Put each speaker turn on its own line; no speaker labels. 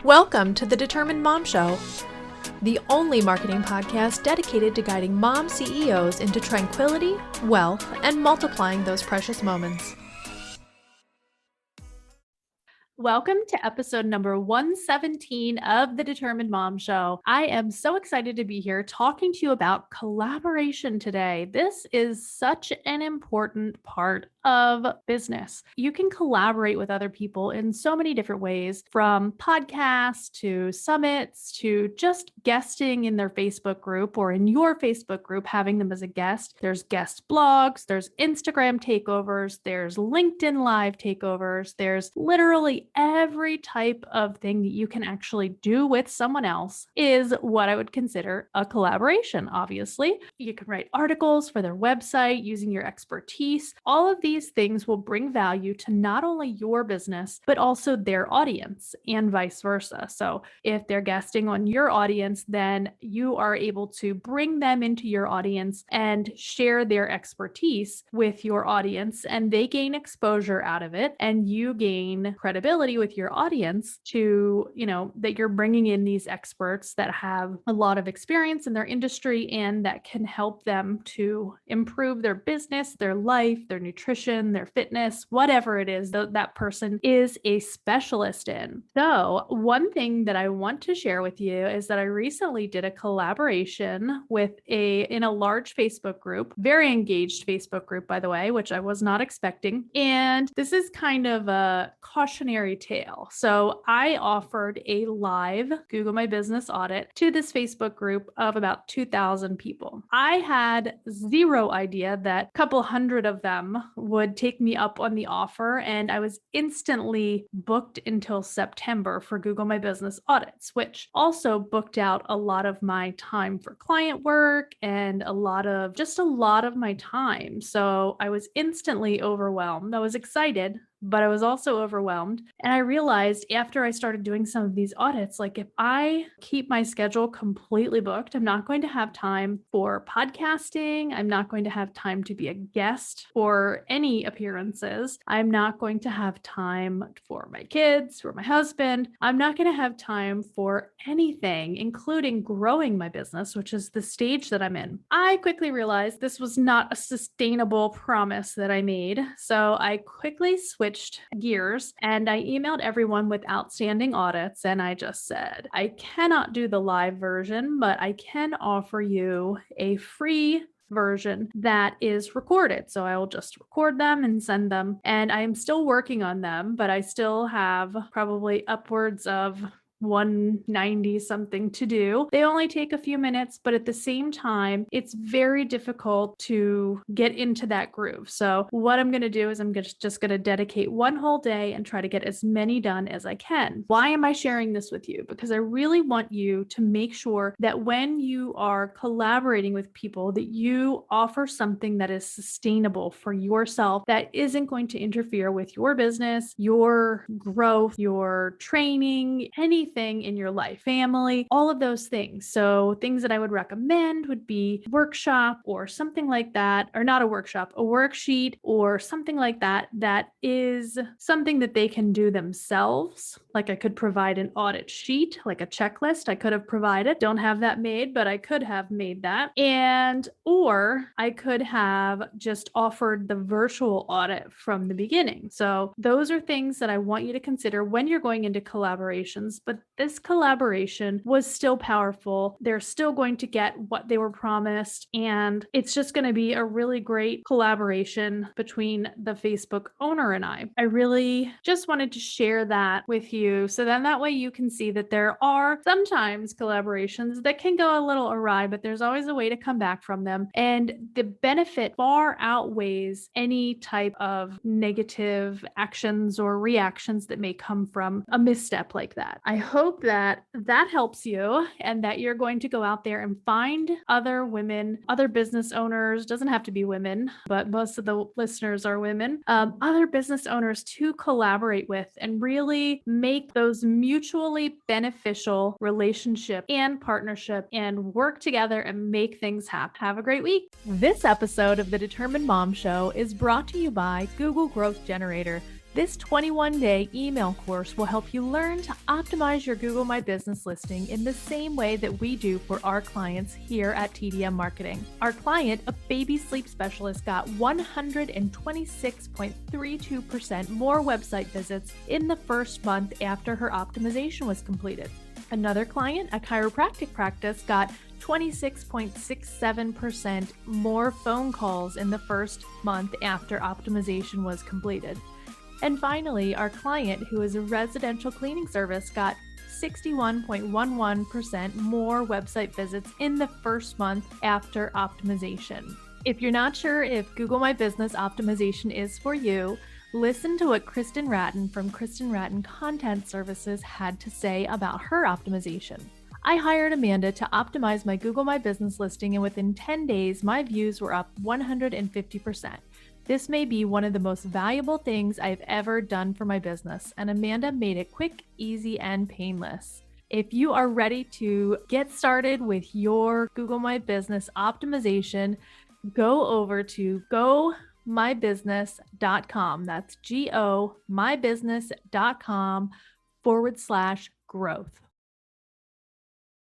Welcome to the Determined Mom Show, the only marketing podcast dedicated to guiding mom CEOs into tranquility, wealth, and multiplying those precious moments. Welcome to episode number 117 of the Determined Mom Show. I am so excited to be here talking to you about collaboration today. This is such an important part of business. You can collaborate with other people in so many different ways, from podcasts to summits to just guesting in their Facebook group or in your Facebook group, having them as a guest. There's guest blogs, there's Instagram takeovers, there's LinkedIn Live takeovers, there's literally every type of thing that you can actually do with someone else is what I would consider a collaboration. Obviously, you can write articles for their website using your expertise. All of these things will bring value to not only your business, but also their audience and vice versa. So if they're guesting on your audience, then you are able to bring them into your audience and share their expertise with your audience, and they gain exposure out of it, and you gain credibility with your audience to, that you're bringing in these experts that have a lot of experience in their industry and that can help them to improve their business, their life, their nutrition, their fitness, whatever it is that person is a specialist in. So one thing that I want to share with you is that I recently did a collaboration in a large Facebook group, very engaged Facebook group, by the way, which I was not expecting. And this is kind of a cautionary tale. So I offered a live Google My Business audit to this Facebook group of about 2,000 people. I had zero idea that a couple hundred of them would take me up on the offer, and I was instantly booked until September for Google My Business audits, which also booked out a lot of my time for client work and a lot of my time. So I was instantly overwhelmed. I was excited, but I was also overwhelmed. And I realized after I started doing some of these audits, like if I keep my schedule completely booked, I'm not going to have time for podcasting. I'm not going to have time to be a guest for any appearances. I'm not going to have time for my kids, for my husband. I'm not going to have time for anything, including growing my business, which is the stage that I'm in. I quickly realized this was not a sustainable promise that I made. So I quickly switched gears and I emailed everyone with outstanding audits, and I just said, I cannot do the live version, but I can offer you a free version that is recorded. So I will just record them and send them. And I am still working on them, but I still have probably upwards of 190 something to do. They only take a few minutes, but at the same time, it's very difficult to get into that groove. So what I'm going to do is I'm just going to dedicate one whole day and try to get as many done as I can. Why am I sharing this with you? Because I really want you to make sure that when you are collaborating with people, that you offer something that is sustainable for yourself, that isn't going to interfere with your business, your growth, your training, anything in your life, family, all of those things. So things that I would recommend would be workshop or something like that, or not a workshop, a worksheet or something like that, that is something that they can do themselves. Like I could provide an audit sheet, like a checklist I could have provided. Don't have that made, but I could have made that. Or I could have just offered the virtual audit from the beginning. So those are things that I want you to consider when you're going into collaborations. But this collaboration was still powerful. They're still going to get what they were promised. And it's just going to be a really great collaboration between the Facebook owner and I. I really just wanted to share that with you. So then that way you can see that there are sometimes collaborations that can go a little awry, but there's always a way to come back from them. And the benefit far outweighs any type of negative actions or reactions that may come from a misstep like that. I hope that helps you and that you're going to go out there and find other women, other business owners, doesn't have to be women, but most of the listeners are women, other business owners to collaborate with and really make those mutually beneficial relationship and partnership and work together and make things happen. Have a great week. This episode of the Determined Mom Show is brought to you by Google Growth Generator, This 21-day email course will help you learn to optimize your Google My Business listing in the same way that we do for our clients here at TDM Marketing. Our client, a baby sleep specialist, got 126.32% more website visits in the first month after her optimization was completed. Another client, a chiropractic practice, got 26.67% more phone calls in the first month after optimization was completed. And finally, our client, who is a residential cleaning service, got 61.11% more website visits in the first month after optimization. If you're not sure if Google My Business optimization is for you, listen to what Kristen Ratton from Kristen Ratton Content Services had to say about her optimization. I hired Amanda to optimize my Google My Business listing, and within 10 days, my views were up 150%. This may be one of the most valuable things I've ever done for my business, and Amanda made it quick, easy, and painless. If you are ready to get started with your Google My Business optimization, go over to gomybusiness.com. That's gomybusiness.com/growth.